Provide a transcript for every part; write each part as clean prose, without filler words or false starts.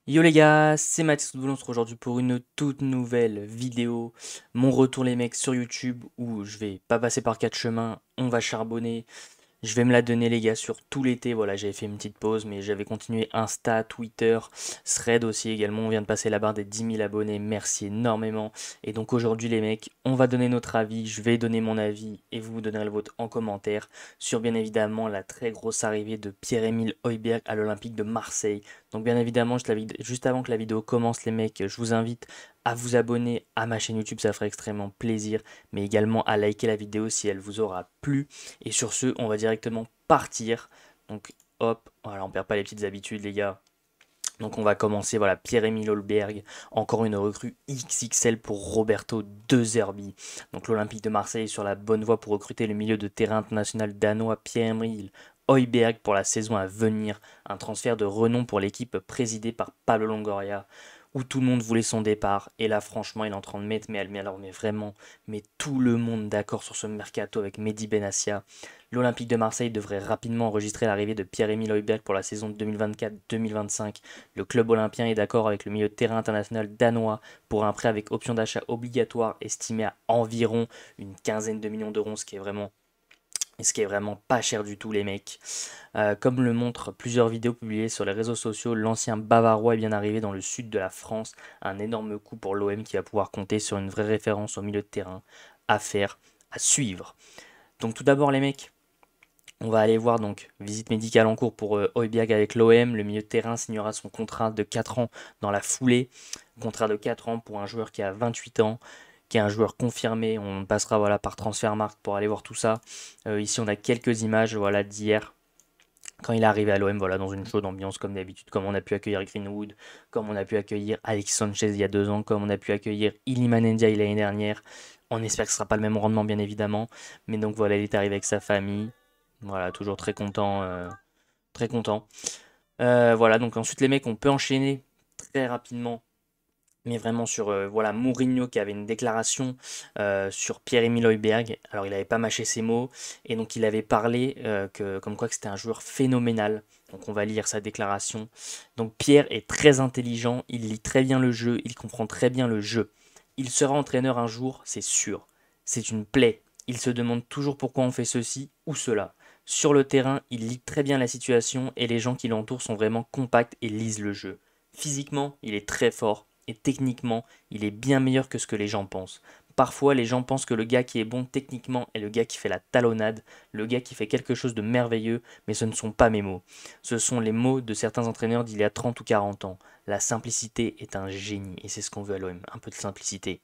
Yo les gars, c'est Mathis Football, on se retrouve aujourd'hui pour une toute nouvelle vidéo. Mon retour les mecs sur YouTube où je vais pas passer par quatre chemins, on va charbonner. Je vais me la donner les gars sur tout l'été, voilà j'avais fait une petite pause mais j'avais continué Insta, Twitter, Thread aussi également, on vient de passer la barre des 10 000 abonnés, merci énormément. Et donc aujourd'hui les mecs, on va donner notre avis, je vais donner mon avis et vous donnerez le vôtre en commentaire sur bien évidemment la très grosse arrivée de Pierre-Emile Højbjerg à l'Olympique de Marseille. Donc bien évidemment, juste avant que la vidéo commence les mecs, je vous invite à vous abonner à ma chaîne YouTube, ça ferait extrêmement plaisir, mais également à liker la vidéo si elle vous aura plu. Et sur ce, on va directement partir. Donc hop, voilà, on perd pas les petites habitudes les gars. Donc on va commencer, voilà, Pierre-Emile Højbjerg, encore une recrue XXL pour Roberto De Zerbi. Donc l'Olympique de Marseille est sur la bonne voie pour recruter le milieu de terrain international danois Pierre-Emile Højbjerg pour la saison à venir. Un transfert de renom pour l'équipe présidée par Pablo Longoria, où tout le monde voulait son départ. Et là franchement il est en train de mettre, mais vraiment, mais tout le monde d'accord sur ce mercato avec Mehdi Benassia. L'Olympique de Marseille devrait rapidement enregistrer l'arrivée de Pierre-Emile Højbjerg pour la saison 2024-2025. Le club olympien est d'accord avec le milieu de terrain international danois pour un prêt avec option d'achat obligatoire estimé à environ une quinzaine de millions d'euros, ce qui est vraiment pas cher du tout les mecs. Comme le montrent plusieurs vidéos publiées sur les réseaux sociaux, l'ancien Bavarois est bien arrivé dans le sud de la France. Un énorme coup pour l'OM qui va pouvoir compter sur une vraie référence au milieu de terrain. À faire, à suivre. Donc tout d'abord les mecs, on va aller voir donc visite médicale en cours pour Højbjerg avec l'OM. Le milieu de terrain signera son contrat de 4 ans dans la foulée. Contrat de 4 ans pour un joueur qui a 28 ans, qui est un joueur confirmé. On passera voilà, par Transfermarkt pour aller voir tout ça. Ici on a quelques images voilà, d'hier. Quand il est arrivé à l'OM, voilà, dans une chaude ambiance comme d'habitude, comme on a pu accueillir Greenwood, comme on a pu accueillir Alex Sanchez il y a 2 ans, comme on a pu accueillir Iliman Ndiaye l'année dernière. On espère que ce ne sera pas le même rendement bien évidemment, mais donc voilà, il est arrivé avec sa famille. Voilà, toujours très content, très content. Voilà, donc ensuite les mecs, on peut enchaîner très rapidement, mais vraiment sur voilà Mourinho qui avait une déclaration sur Pierre-Emile Højbjerg. Alors il n'avait pas mâché ses mots et donc il avait parlé comme quoi que c'était un joueur phénoménal. Donc on va lire sa déclaration. Donc Pierre est très intelligent, il lit très bien le jeu, il comprend très bien le jeu. Il sera entraîneur un jour, c'est sûr. C'est une plaie. Il se demande toujours pourquoi on fait ceci ou cela. Sur le terrain, il lit très bien la situation et les gens qui l'entourent sont vraiment compacts et lisent le jeu. Physiquement, il est très fort et techniquement, il est bien meilleur que ce que les gens pensent. Parfois, les gens pensent que le gars qui est bon techniquement est le gars qui fait la talonnade, le gars qui fait quelque chose de merveilleux, mais ce ne sont pas mes mots. Ce sont les mots de certains entraîneurs d'il y a 30 ou 40 ans. La simplicité est un génie, et c'est ce qu'on veut à l'OM, un peu de simplicité.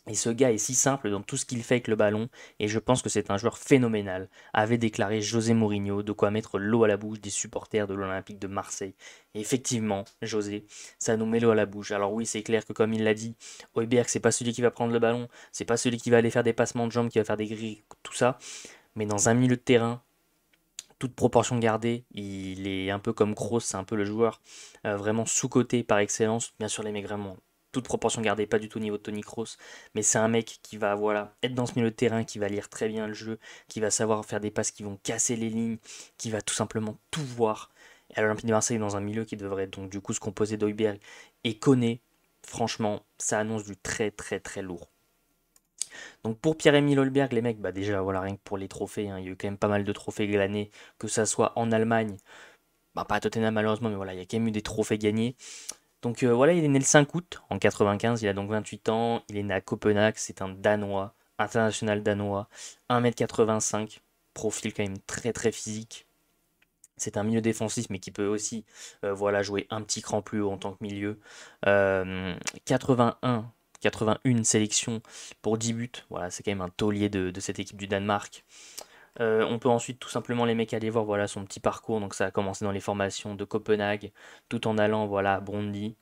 Et ce gars est si simple dans tout ce qu'il fait avec le ballon, et je pense que c'est un joueur phénoménal, avait déclaré José Mourinho, de quoi mettre l'eau à la bouche des supporters de l'Olympique de Marseille. Et effectivement, José, ça nous met l'eau à la bouche. Alors oui, c'est clair que comme il l'a dit, Højbjerg, c'est pas celui qui va prendre le ballon, c'est pas celui qui va aller faire des passements de jambes, qui va faire des grilles, tout ça, mais dans un milieu de terrain, toute proportion gardée, il est un peu comme Kroos, c'est un peu le joueur vraiment sous-coté par excellence. Bien sûr, les mecs vraiment, toute proportion gardée, pas du tout au niveau de Tony Kroos, mais c'est un mec qui va voilà, être dans ce milieu de terrain, qui va lire très bien le jeu, qui va savoir faire des passes qui vont casser les lignes, qui va tout simplement tout voir. Et à l'Olympique de Marseille, dans un milieu qui devrait donc du coup se composer d'Højbjerg et Koné, franchement, ça annonce du très très très lourd. Donc pour Pierre-Emile Højbjerg, les mecs, bah déjà, voilà, rien que pour les trophées, hein, il y a eu quand même pas mal de trophées glanés, que ça soit en Allemagne, bah pas à Tottenham malheureusement, mais voilà, il y a quand même eu des trophées gagnés. Donc voilà, il est né le 5 août en 95, il a donc 28 ans, il est né à Copenhague, c'est un Danois, international danois, 1m85, profil quand même très très physique. C'est un milieu défensif, mais qui peut aussi voilà, jouer un petit cran plus haut en tant que milieu. 81, 81 sélections pour 10 buts. Voilà, c'est quand même un taulier de cette équipe du Danemark. On peut ensuite tout simplement les mecs aller voir voilà, son petit parcours. Donc ça a commencé dans les formations de Copenhague, tout en allant voilà, à Brøndby,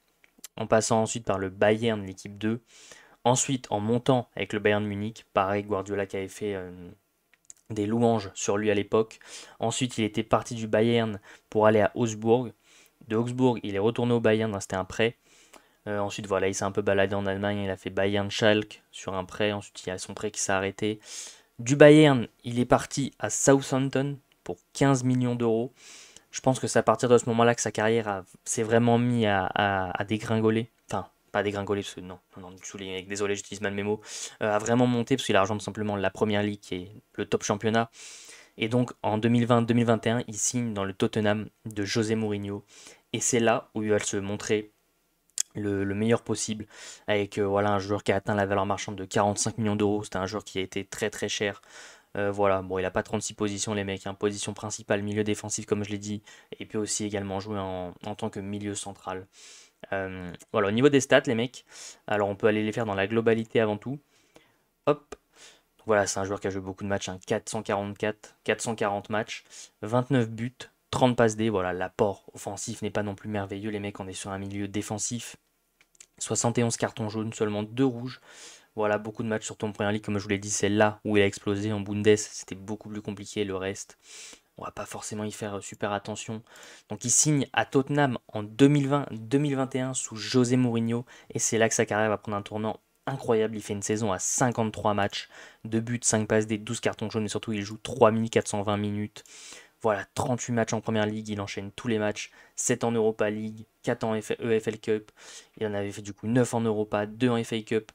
en passant ensuite par le Bayern, l'équipe 2. Ensuite, en montant avec le Bayern de Munich, pareil, Guardiola qui avait fait des louanges sur lui à l'époque. Ensuite, il était parti du Bayern pour aller à Augsbourg. De Augsbourg, il est retourné au Bayern, c'était un prêt. Ensuite, voilà, il s'est un peu baladé en Allemagne, il a fait Bayern Schalke sur un prêt. Ensuite, il y a son prêt qui s'est arrêté. Du Bayern, il est parti à Southampton pour 15 millions d'euros. Je pense que c'est à partir de ce moment-là que sa carrière s'est vraiment mis à dégringoler. Enfin, pas dégringoler, parce que non, non, non, du tout, les mecs, désolé, j'utilise mal mes mots. A vraiment monté, parce qu'il a rejoint tout simplement la première ligue, qui est le top championnat. Et donc, en 2020-2021, il signe dans le Tottenham de José Mourinho. Et c'est là où il va se montrer le meilleur possible, avec voilà, un joueur qui a atteint la valeur marchande de 45 millions d'euros. C'était un joueur qui a été très très cher. Voilà, bon, il a pas 36 positions, les mecs, hein. Position principale, milieu défensif, comme je l'ai dit, et puis aussi également jouer en tant que milieu central. Voilà, au niveau des stats, les mecs, alors on peut aller les faire dans la globalité avant tout. Hop, voilà, c'est un joueur qui a joué beaucoup de matchs, hein, 440 matchs, 29 buts, 30 passes D. Voilà, l'apport offensif n'est pas non plus merveilleux, les mecs, on est sur un milieu défensif. 71 cartons jaunes, seulement 2 rouges. Voilà, beaucoup de matchs sur ton Premier League, comme je vous l'ai dit, c'est là où il a explosé. En Bundes, c'était beaucoup plus compliqué. Le reste, on va pas forcément y faire super attention. Donc il signe à Tottenham en 2020-2021 sous José Mourinho. Et c'est là que sa carrière va prendre un tournant incroyable. Il fait une saison à 53 matchs, 2 buts, 5 passes, des 12 cartons jaunes. Mais surtout, il joue 3420 minutes. Voilà, 38 matchs en Première Ligue, il enchaîne tous les matchs, 7 en Europa League, 4 en EFL Cup, il en avait fait du coup 9 en Europa, 2 en FA Cup.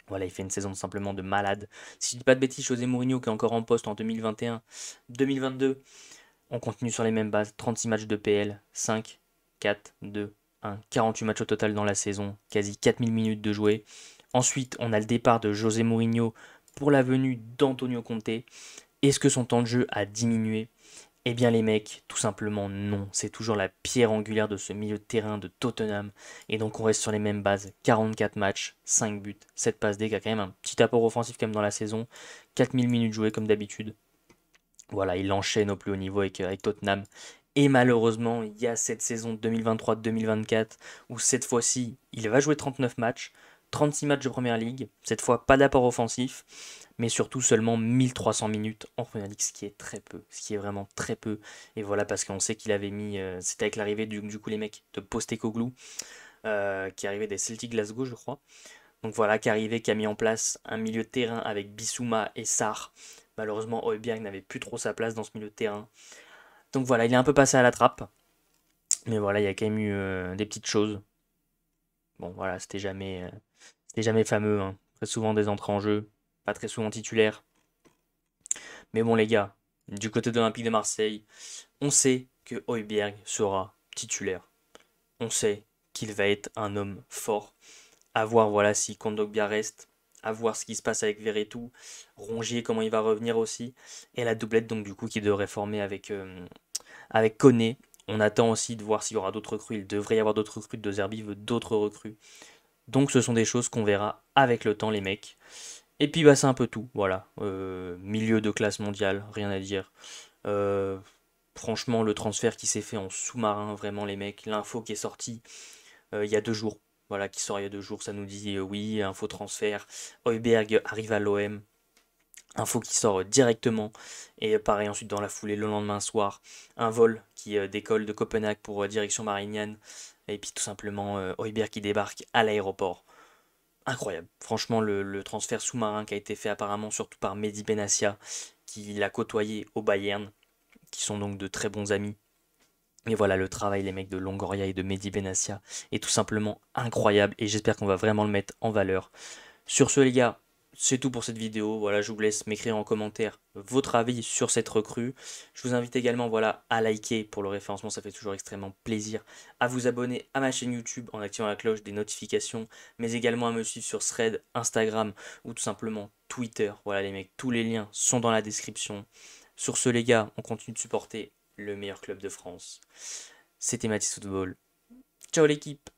Voilà, il fait une saison simplement de malade. Si je dis pas de bêtises, José Mourinho qui est encore en poste en 2021-2022, on continue sur les mêmes bases, 36 matchs de PL, 5, 4, 2, 1, 48 matchs au total dans la saison, quasi 4000 minutes de jouer. Ensuite, on a le départ de José Mourinho pour la venue d'Antonio Conte. Est-ce que son temps de jeu a diminué? Eh bien les mecs, tout simplement non. C'est toujours la pierre angulaire de ce milieu de terrain de Tottenham. Et donc on reste sur les mêmes bases. 44 matchs, 5 buts, 7 passes D, qui a quand même un petit apport offensif quand même dans la saison. 4000 minutes jouées comme d'habitude. Voilà, il enchaîne au plus haut niveau avec Tottenham. Et malheureusement, il y a cette saison 2023-2024 où cette fois-ci, il va jouer 39 matchs, 36 matchs de Première Ligue, cette fois pas d'apport offensif, mais surtout seulement 1300 minutes en Première Ligue, ce qui est très peu, ce qui est vraiment très peu. Et voilà, parce qu'on sait qu'il avait mis, c'était avec l'arrivée du coup les mecs de Postecoglou, qui arrivait des Celtic Glasgow, je crois. Donc voilà, qui a mis en place un milieu de terrain avec Bissouma et Sarr. Malheureusement, Højbjerg n'avait plus trop sa place dans ce milieu de terrain. Donc voilà, il est un peu passé à la trappe. Mais voilà, il y a quand même eu des petites choses. Bon, voilà, c'était jamais fameux, hein. Très souvent des entrées en jeu, pas très souvent titulaire. Mais bon, les gars, du côté de l'Olympique de Marseille, on sait que Højbjerg sera titulaire. On sait qu'il va être un homme fort. À voir, voilà, si Kondogbia reste. À voir ce qui se passe avec Verretou. Rongier, comment il va revenir aussi. Et la doublette, donc, du coup, qui devrait former avec Koné. On attend aussi de voir s'il y aura d'autres recrues. Il devrait y avoir d'autres recrues. De Zerbi veut d'autres recrues. Donc, ce sont des choses qu'on verra avec le temps, les mecs. Et puis, bah, c'est un peu tout. Voilà. Milieu de classe mondiale, rien à dire. Euh, Franchement, le transfert qui s'est fait en sous-marin, vraiment, les mecs. L'info qui est sortie il y a 2 jours. Voilà, qui sort il y a 2 jours, ça nous dit oui, info transfert. Højbjerg arrive à l'OM. Info qui sort directement. Et pareil, ensuite dans la foulée, le lendemain soir, un vol qui décolle de Copenhague pour direction Marignane. Et puis tout simplement Højbjerg qui débarque à l'aéroport. Incroyable. Franchement, le transfert sous-marin qui a été fait apparemment surtout par Mehdi Benassia, qui l'a côtoyé au Bayern, qui sont donc de très bons amis. Et voilà, le travail, les mecs de Longoria et de Mehdi Benassia, est tout simplement incroyable et j'espère qu'on va vraiment le mettre en valeur. Sur ce, les gars, c'est tout pour cette vidéo. Voilà, je vous laisse m'écrire en commentaire votre avis sur cette recrue. Je vous invite également, voilà, à liker pour le référencement, ça fait toujours extrêmement plaisir. À vous abonner à ma chaîne YouTube en activant la cloche des notifications, mais également à me suivre sur Thread, Instagram ou tout simplement Twitter. Voilà, les mecs, tous les liens sont dans la description. Sur ce, les gars, on continue de supporter le meilleur club de France. C'était Mathis Football. Ciao l'équipe!